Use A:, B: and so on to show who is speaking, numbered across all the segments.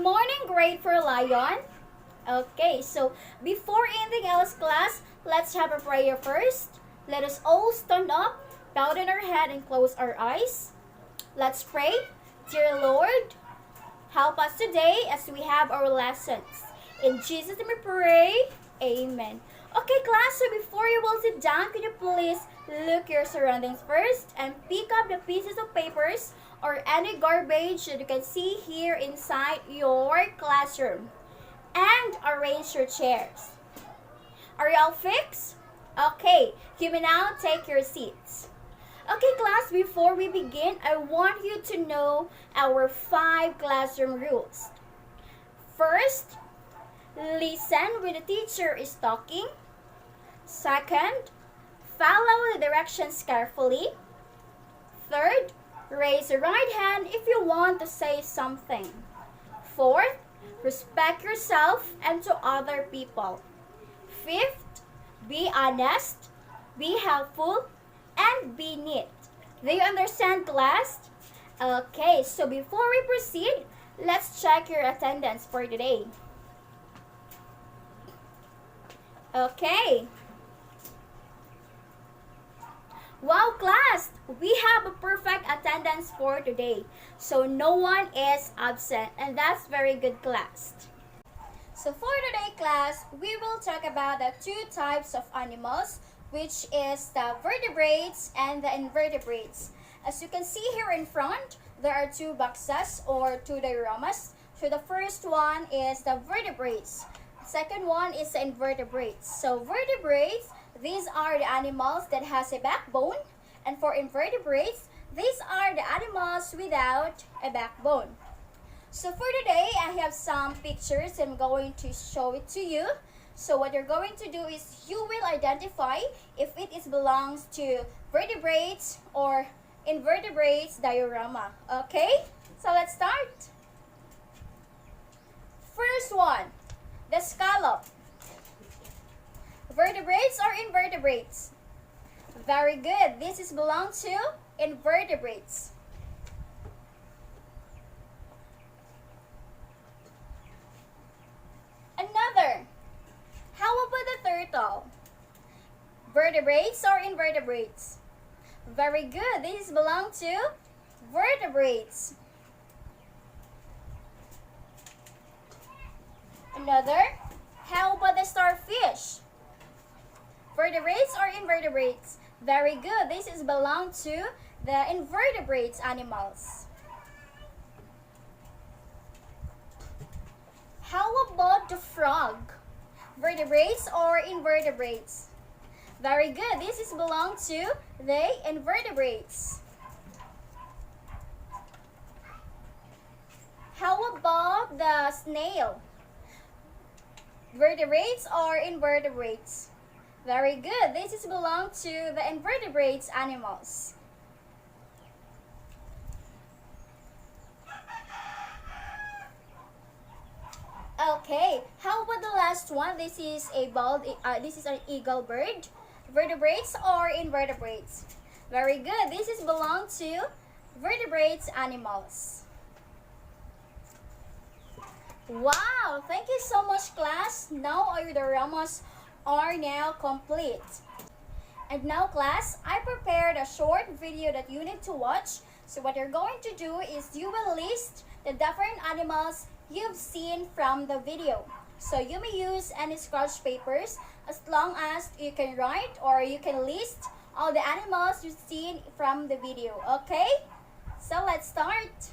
A: morning, grateful lion. Okay, so before anything else, class, let's have a prayer first. Let us all stand up, bow down our head, and close our eyes. Let's pray. Dear Lord, help us today as we have our lessons. In Jesus' name we pray. Amen. Okay, class, so before you will sit down, could you please look your surroundings first and pick up the pieces of papers or any garbage that you can see here inside your classroom. And arrange your chairs. Are you all fixed? Okay, you may now take your seats. Okay, class, before we begin, I want you to know our 5 classroom rules. First, listen when the teacher is talking. Second, follow the directions carefully. Third, raise your right hand if you want to say something. Fourth, respect yourself and to other people. Fifth, be honest, be helpful, and be neat. Do you understand, class? Okay, so before we proceed, let's check your attendance for today. Okay. Wow, class! We have a perfect attendance for today. So no one is absent, and that's very good, class. So for today, class, we will talk about the 2 types of animals, which is the vertebrates and the invertebrates. As you can see here in front, there are 2 boxes or 2 dioramas. So the first one is the vertebrates. The second one is the invertebrates. So vertebrates, these are the animals that has a backbone, and for invertebrates, these are the animals without a backbone. So for today, I have some pictures I'm going to show it to you. So what you're going to do is you will identify if it belongs to vertebrates or invertebrates diorama. Okay? So let's start. First one, the scallop. Vertebrates or invertebrates? Very good. This belongs to invertebrates. Another. How about the turtle? Vertebrates or invertebrates? Very good. This belongs to vertebrates. Another. How about the starfish? Vertebrates or invertebrates? Very good. This belongs to the invertebrates animals. How about the frog? Vertebrates or invertebrates? Very good. This belongs to the invertebrates. How about the snail? Vertebrates or invertebrates? Very good. This belongs to the invertebrates animals. Okay, how about the last one? This is an eagle bird. Vertebrates or invertebrates? Very good. This belongs to vertebrates animals. Wow, thank you so much, class. Now our dioramas are now complete. And now, class, I prepared a short video that you need to watch. So what you're going to do is you will list the different animals you've seen from the video. So you may use any scratch papers as long as you can write or you can list all the animals you've seen from the video. Okay? So let's start.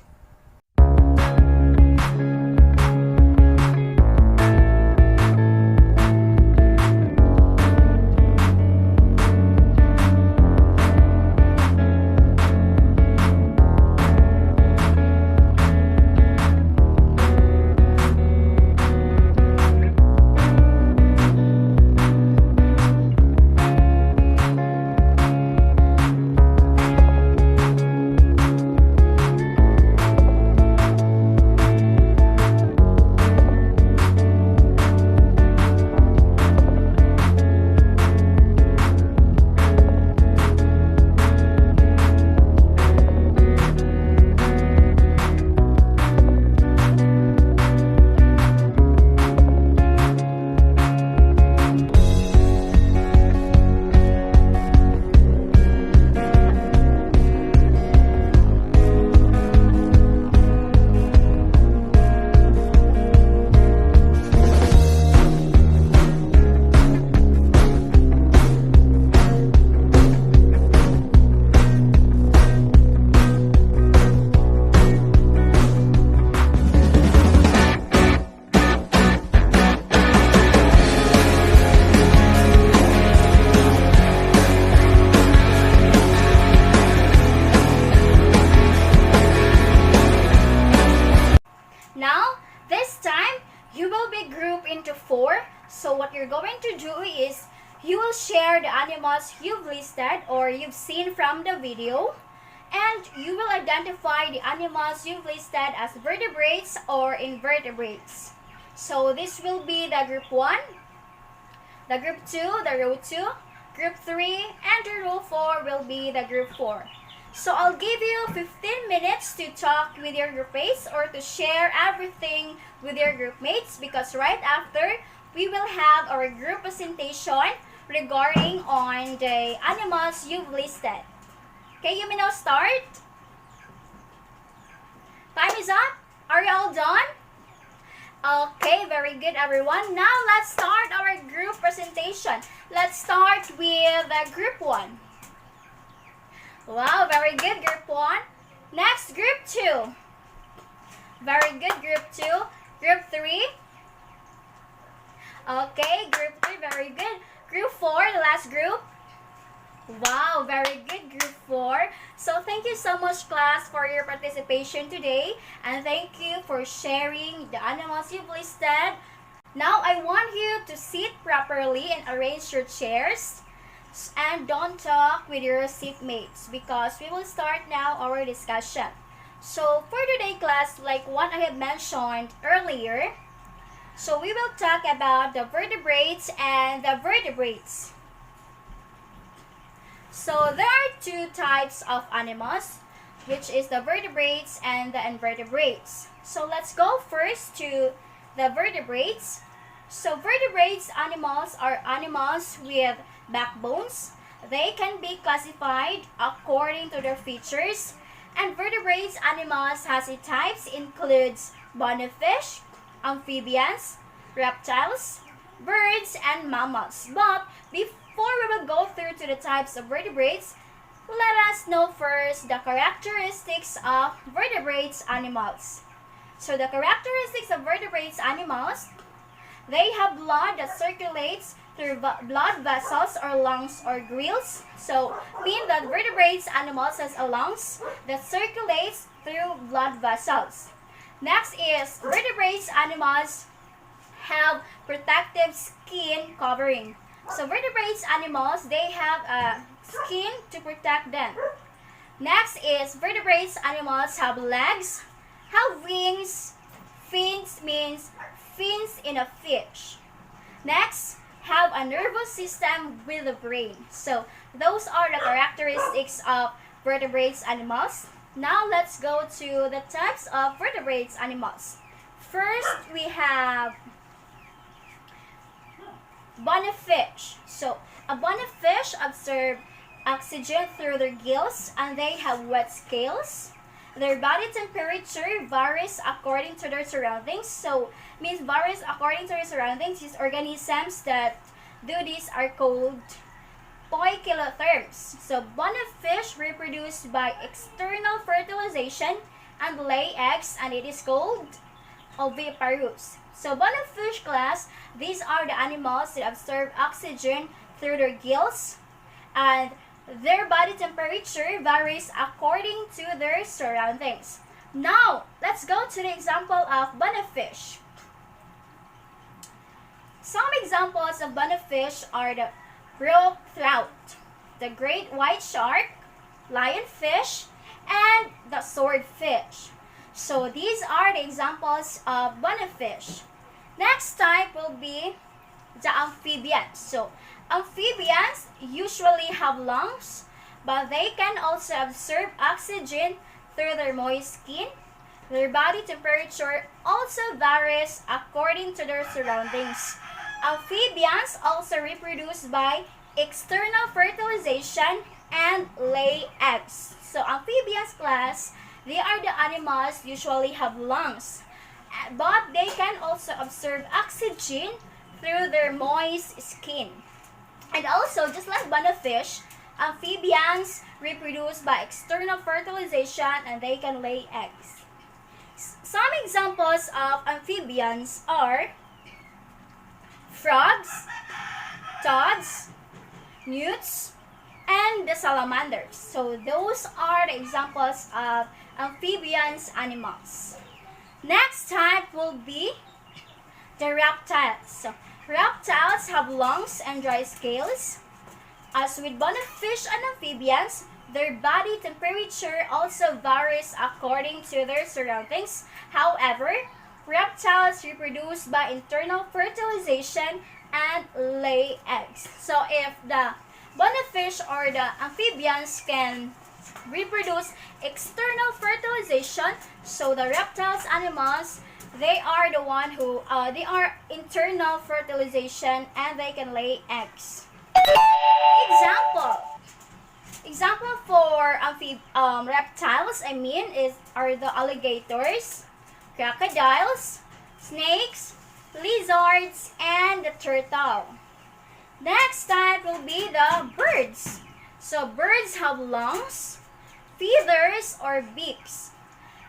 A: Now, this time, you will be grouped into 4. So what you're going to do is, you will share the animals you've listed or you've seen from the video, and you will identify the animals you've listed as vertebrates or invertebrates. So this will be the group 1, the group 2, the row 2, group 3, and the row 4 will be the group 4. So I'll give you 15 minutes to talk with your group mates or to share everything with your group mates, because right after, we will have our group presentation regarding on the animals you've listed. Okay, you may now start. Time is up. Are you all done? Okay, very good everyone. Now let's start our group presentation. Let's start with group 1. Wow, very good, group 1. Next, group 2. Very good, group 2. Group 3. Okay, group 3, very good. Group 4, the last group. Wow, very good, group 4. So thank you so much, class, for your participation today. And thank you for sharing the animals you've listed. Now, I want you to sit properly and arrange your chairs. And don't talk with your seatmates, because we will start now our discussion. So for today, class, like what I have mentioned earlier, so we will talk about the vertebrates and the vertebrates. So there are 2 types of animals, which is the vertebrates and the invertebrates. So let's go first to the vertebrates. So vertebrates animals are animals with backbones. They can be classified according to their features. And vertebrates animals has its types includes bony fish, amphibians, reptiles, birds, and mammals. But before we will go through to the types of vertebrates, let us know first the characteristics of vertebrates animals. So the characteristics of vertebrates animals, they have blood that circulates through blood vessels or lungs or gills. So mean that vertebrates animals has a lungs that circulates through blood vessels. Next is vertebrates animals have protective skin covering. So vertebrates animals, they have a skin to protect them. Next is vertebrates animals have legs, have wings. Fins means fins in a fish. Next, have a nervous system with a brain. So those are the characteristics of vertebrates animals. Now let's go to the types of vertebrates animals. First, we have bony fish. So a bony fish absorb oxygen through their gills, and they have wet scales. Their body temperature varies according to their surroundings. So means varies according to their surroundings. These organisms that do this are called poikilotherms. So bony fish reproduce by external fertilization and lay eggs, and it is called oviparous. So bony fish class, these are the animals that absorb oxygen through their gills, and their body temperature varies according to their surroundings. Now, let's go to the example of bony fish. Some examples of bony fish are the brook trout, the great white shark, lionfish, and the swordfish. So these are the examples of bony fish. Next type will be the amphibians. So amphibians usually have lungs, but they can also absorb oxygen through their moist skin. Their body temperature also varies according to their surroundings. Amphibians also reproduce by external fertilization and lay eggs. So amphibians class, they are the animals usually have lungs, but they can also absorb oxygen through their moist skin. And also, just like bony fish, amphibians reproduce by external fertilization and they can lay eggs. Some examples of amphibians are frogs, toads, newts, and the salamanders. So those are the examples of amphibians animals. Next time will be the reptiles. So, reptiles have lungs and dry scales. As with bonefish and amphibians, their body temperature also varies according to their surroundings. However, reptiles reproduce by internal fertilization and lay eggs. So if the bonefish or the amphibians can reproduce external fertilization, so the reptiles, animals, they are the one who they are internal fertilization and they can lay eggs. Example for reptiles, are the alligators, crocodiles, snakes, lizards, and the turtle. Next type will be the birds. So birds have lungs, feathers, or beaks.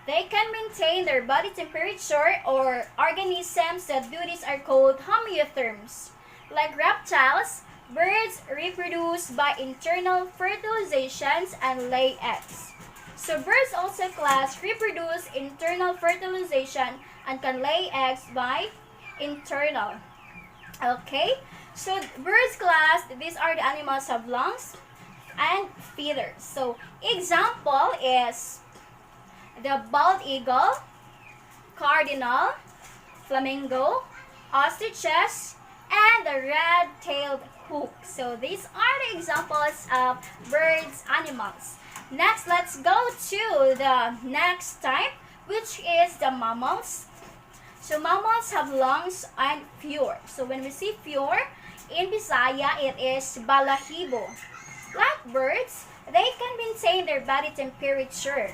A: They can maintain their body temperature, or organisms that do this are called homeotherms. Like reptiles, birds reproduce by internal fertilizations and lay eggs. So birds also class reproduce internal fertilization and can lay eggs by internal. Okay, so birds class, these are the animals have lungs and feathers. So example is the bald eagle, cardinal, flamingo, ostriches, and the red-tailed hawk. So these are the examples of birds, animals. Next, let's go to the next type, which is the mammals. So mammals have lungs and fjord. So when we see fjord, in Bisaya, it is balahibo. Like birds, they can maintain their body temperature.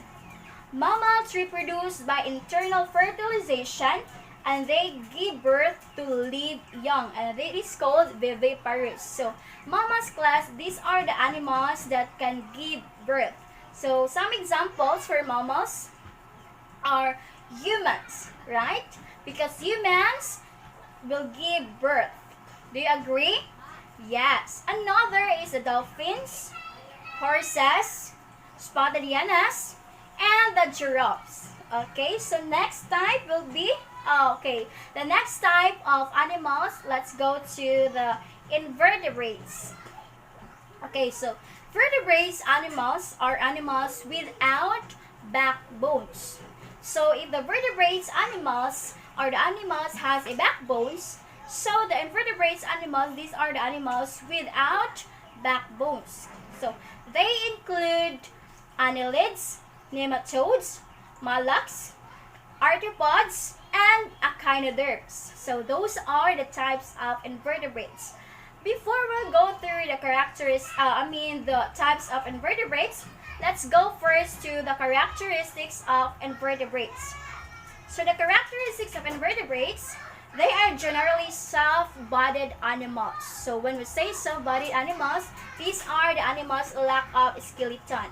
A: Mammals reproduce by internal fertilization and they give birth to live young, and it is called viviparous. So mammals class, these are the animals that can give birth. So some examples for mammals are humans, right? Because humans will give birth. Do you agree? Yes. Another is the dolphins, horses, spotted hyenas, and the giraffes. Okay, so next type will be, the next type of animals, let's go to the invertebrates. Okay, so vertebrates animals are animals without backbones. So if the vertebrates animals or the animals has a backbones, so the invertebrates animals, these are the animals without backbones. So they include annelids, nematodes, mollusks, arthropods, and echinoderms. So those are the types of invertebrates. Before we go through the the types of invertebrates, let's go first to the characteristics of invertebrates. So the characteristics of invertebrates, they are generally soft-bodied animals. So when we say soft-bodied animals, these are the animals lack of skeleton.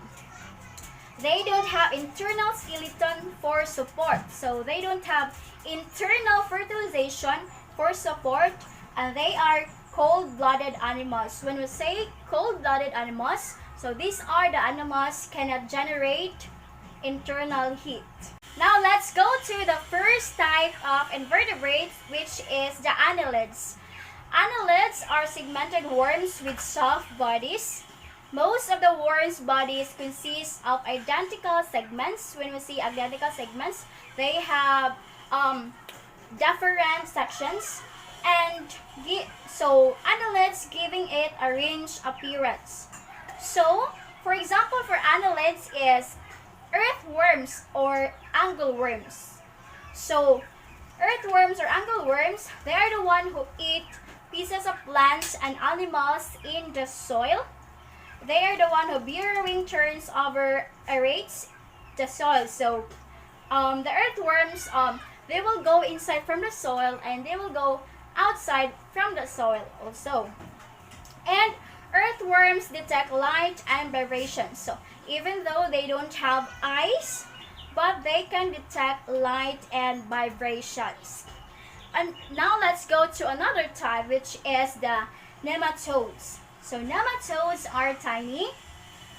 A: They don't have internal skeleton for support. So they don't have internal fertilization for support, and they are cold-blooded animals. When we say cold-blooded animals, so these are the animals cannot generate internal heat. Now let's go to the first type of invertebrates, which is the annelids. Annelids are segmented worms with soft bodies. Most of the worms' bodies consist of identical segments. When we see identical segments, they have different sections, and so annelids giving it a range appearance. So, for example, for annelids is earthworms or angleworms. So, earthworms or angleworms, they are the one who eat pieces of plants and animals in the soil. They are the one who burrowing turns over aerates the soil. So, the earthworms, they will go inside from the soil and they will go outside from the soil also. And earthworms detect light and vibrations. So, even though they don't have eyes, but they can detect light and vibrations. And now let's go to another type, which is the nematodes. So nematodes are tiny,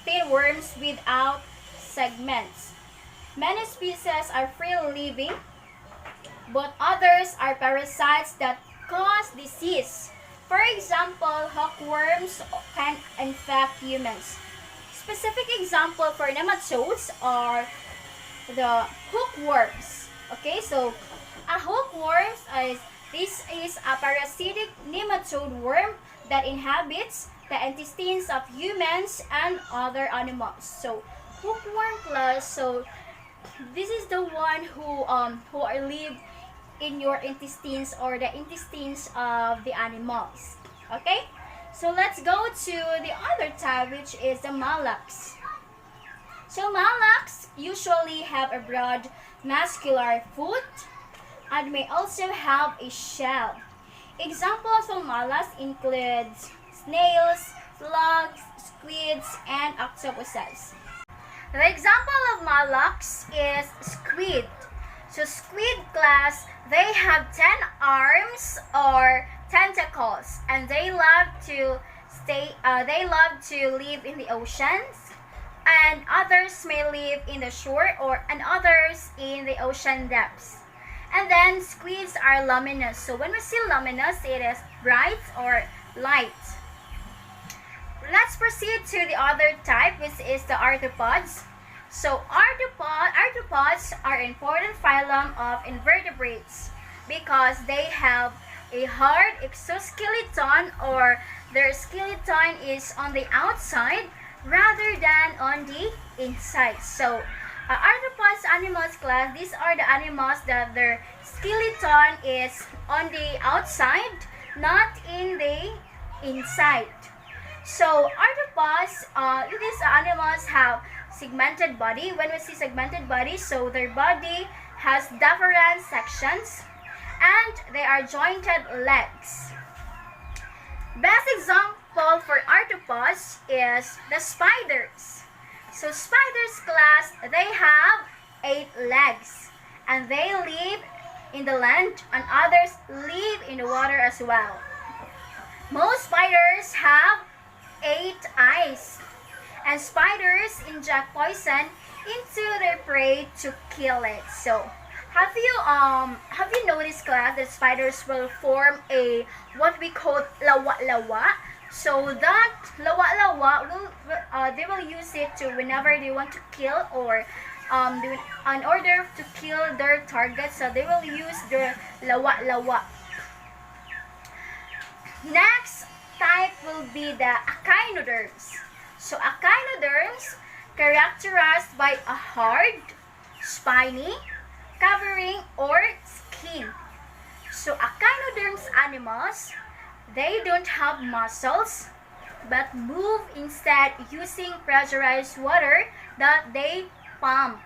A: thin worms without segments. Many species are free living. but others are parasites that cause disease. For example, hookworms can infect humans. Specific example for nematodes are the hookworms. Okay, so a hookworm is a parasitic nematode worm that inhabits the intestines of humans and other animals. So hookworm class. So this is the one who are live in your intestines or the intestines of the animals. Okay, so let's go to the other type, which is the mollusks. So mollusks usually have a broad muscular foot and may also have a shell. Examples of mollusks include snails, slugs, squids, and octopuses. The example of mollusks is squid. So squid class, they have 10 arms or tentacles, and they love to live in the oceans, and others may live in the shore and others in the ocean depths. And then squids are luminous. So when we see luminous, it is bright or light. Let's proceed to the other type, which is the arthropods. So arthropods are an important phylum of invertebrates because they have a hard exoskeleton, or their skeleton is on the outside rather than on the inside. So arthropods animals class, these are the animals that their skeleton is on the outside, not in the inside. So arthropods, these animals have segmented body. When we see segmented body, so their body has different sections and they are jointed legs. Best example for arthropods is the spiders. So spiders class, they have 8 legs and they live in the land and others live in the water as well. Most spiders have 8 eyes, and spiders inject poison into their prey to kill it. So have you noticed class that spiders will form a what we call lawa-lawa? So that lawa-lawa they will use it to whenever they want to kill, or in order to kill their target, so they will use the lawa-lawa. Next type will be the echinoderms. So echinoderms characterized by a hard, spiny covering or skin. So echinoderms animals, they don't have muscles but move instead using pressurized water that they pump.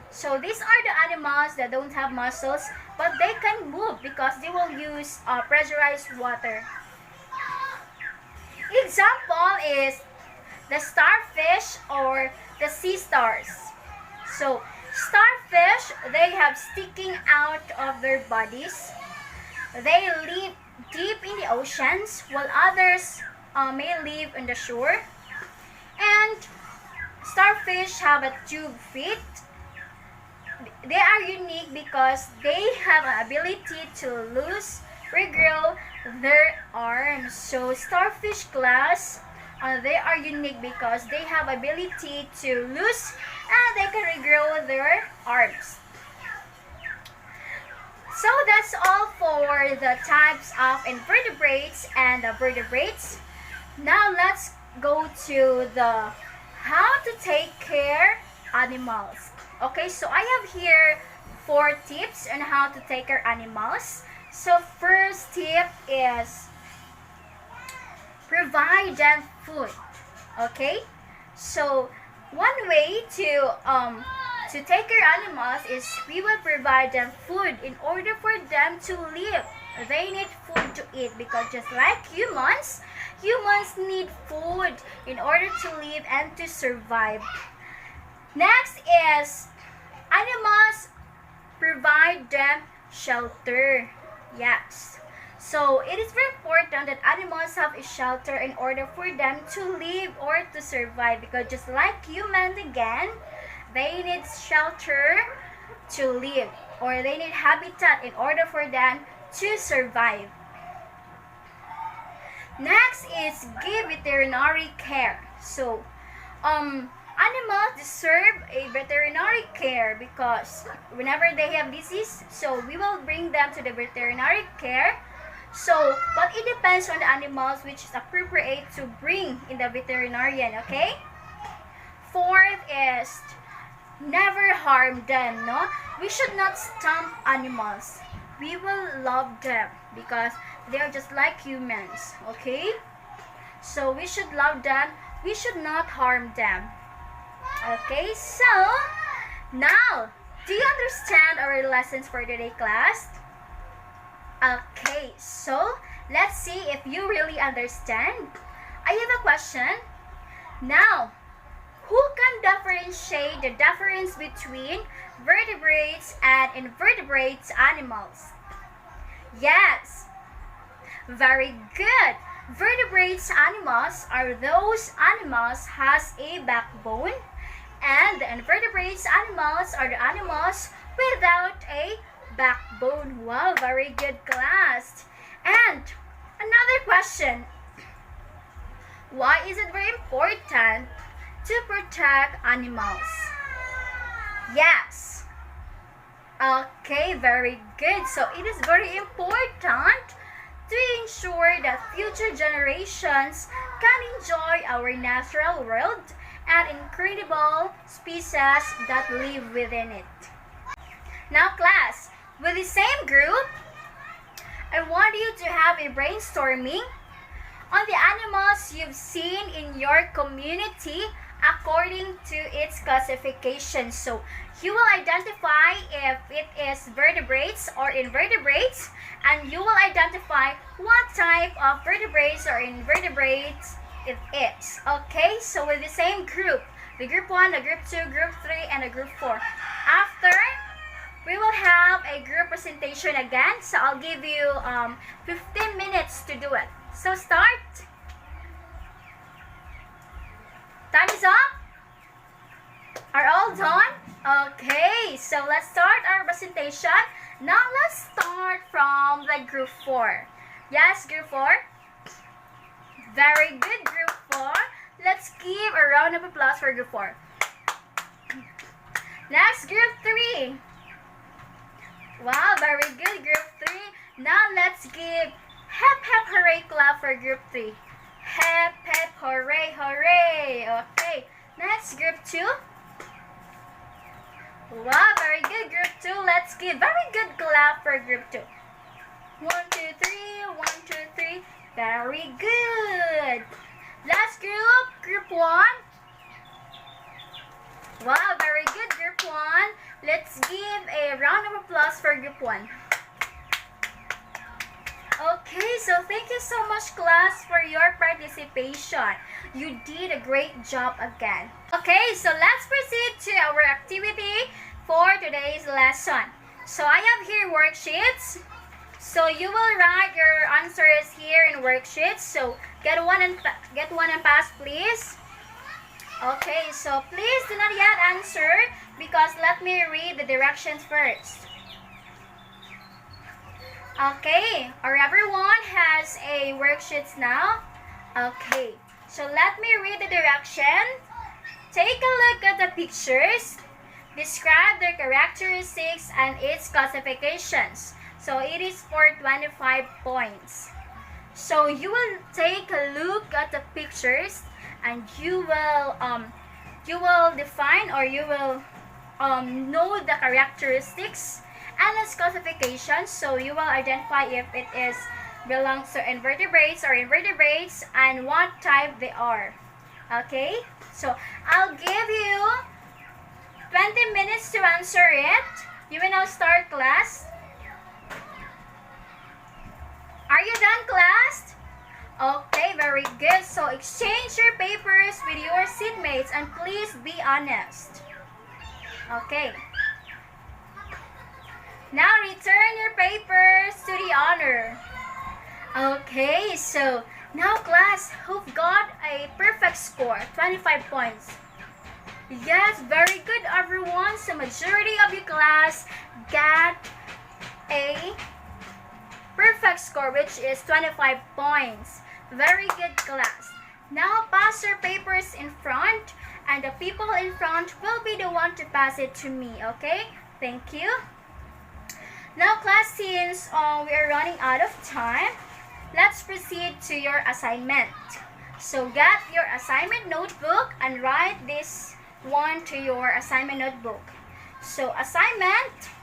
A: So these are the animals that don't have muscles but they can move because they will use pressurized water. Example is the starfish or the sea stars. So starfish, they have sticking out of their bodies. They live deep in the oceans while others may live on the shore. And starfish have a tube feet. They are unique because they have an ability to regrow their arms. So starfish class, they are unique because they have ability to lose and they can regrow their arms. So that's all for the types of invertebrates and the vertebrates. Now let's go to the how to take care animals. Okay, so I have here 4 tips on how to take care animals. So first tip is provide them food. Okay, so one way to take care of animals is we will provide them food in order for them to live. They need food to eat because just like humans need food in order to live and to survive. Next is animals, provide them shelter. Yes. So it is very important that animals have a shelter in order for them to live or to survive, because just like humans again, they need shelter to live. or they need habitat in order for them to survive. Next is give veterinary care. So, animals deserve a veterinary care because whenever they have disease, so we will bring them to the veterinary care. So, but it depends on the animals which is appropriate to bring in the veterinarian, okay? Fourth is never harm them, no? We should not stomp animals. We will love them because they are just like humans, okay? So we should love them. We should not harm them. Okay, so now, do you understand our lessons for today, class? Okay, so let's see if you really understand. I have a question. Now, who can differentiate the difference between vertebrates and invertebrates animals? Yes, very good. Vertebrates animals are those animals has a backbone, and the invertebrates animals are the animals without a backbone. Wow, very good, class. And another question. Why is it very important to protect animals? Yes. Okay, very good. So it is very important to ensure that future generations can enjoy our natural world and incredible species that live within it. Now, class, with the same group, I want you to have a brainstorming on the animals you've seen in your community according to its classification. So, you will identify if it is vertebrates or invertebrates, and you will identify what type of vertebrates or invertebrates it is. Okay, so with the same group, the group 1, the group 2, group 3, and the group 4. After, we will have a group presentation again, so I'll give you 15 minutes to do it. So start. Time is up. Are all done? Okay, so let's start our presentation. Now let's start from the group 4. Yes, group 4. Very good, group 4. Let's give a round of applause for group 4. Next, group 3. Wow, very good, group 3. Now let's give hep hep hooray clap for group 3. Hep hep hooray hooray. Okay, next, group 2. Wow, very good, group 2. Let's give very good clap for group 2. 1, 2, 3, 1, 2, 3. Very good. Last group, group 1. Wow, very good, group 1. Let's give a round of applause for group 1. Okay, so thank you so much, class, for your participation. You did a great job again. Okay, so let's proceed to our activity for today's lesson. So I have here worksheets. So you will write your answers here in worksheets. So get one and pass, please. Okay, so please do not yet answer because let me read the directions first. Okay, or everyone has a worksheets now? Okay, so let me read the direction. Take a look at the pictures. Describe their characteristics and its classifications. So it is for 25 points. So you will take a look at the pictures and you will define or you will know the characteristics and its classification. So you will identify if it is belongs to invertebrates or invertebrates and what type they are. Okay? So I'll give you 20 minutes to answer it. You will now start, class. Are you done, class? Okay, very good. So exchange your papers with your seatmates and please be honest. Okay. Now return your papers to the honor. Okay, so now class, who've got a perfect score, 25 points? Yes, very good everyone. So majority of your class got a perfect score, which is 25 points. Very good class. Now pass your papers in front, and the people in front will be the one to pass it to me, okay? Thank you. Now class, since we are running out of time, let's proceed to your assignment. So get your assignment notebook and write this one to your assignment notebook. So assignment,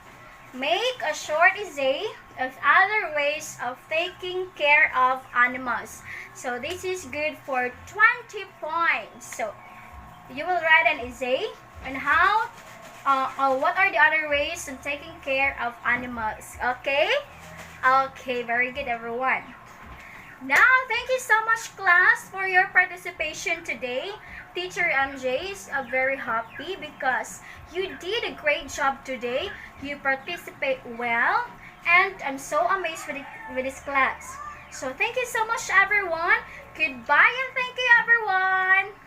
A: make a short essay of other ways of taking care of animals. So this is good for 20 points. So you will write an essay on how, what are the other ways of taking care of animals. Okay? Okay, very good everyone. Now, thank you so much class for your participation today. Teacher MJ is very happy because you did a great job today. You participate well, and I'm so amazed with this class. So thank you so much everyone. Goodbye and thank you everyone.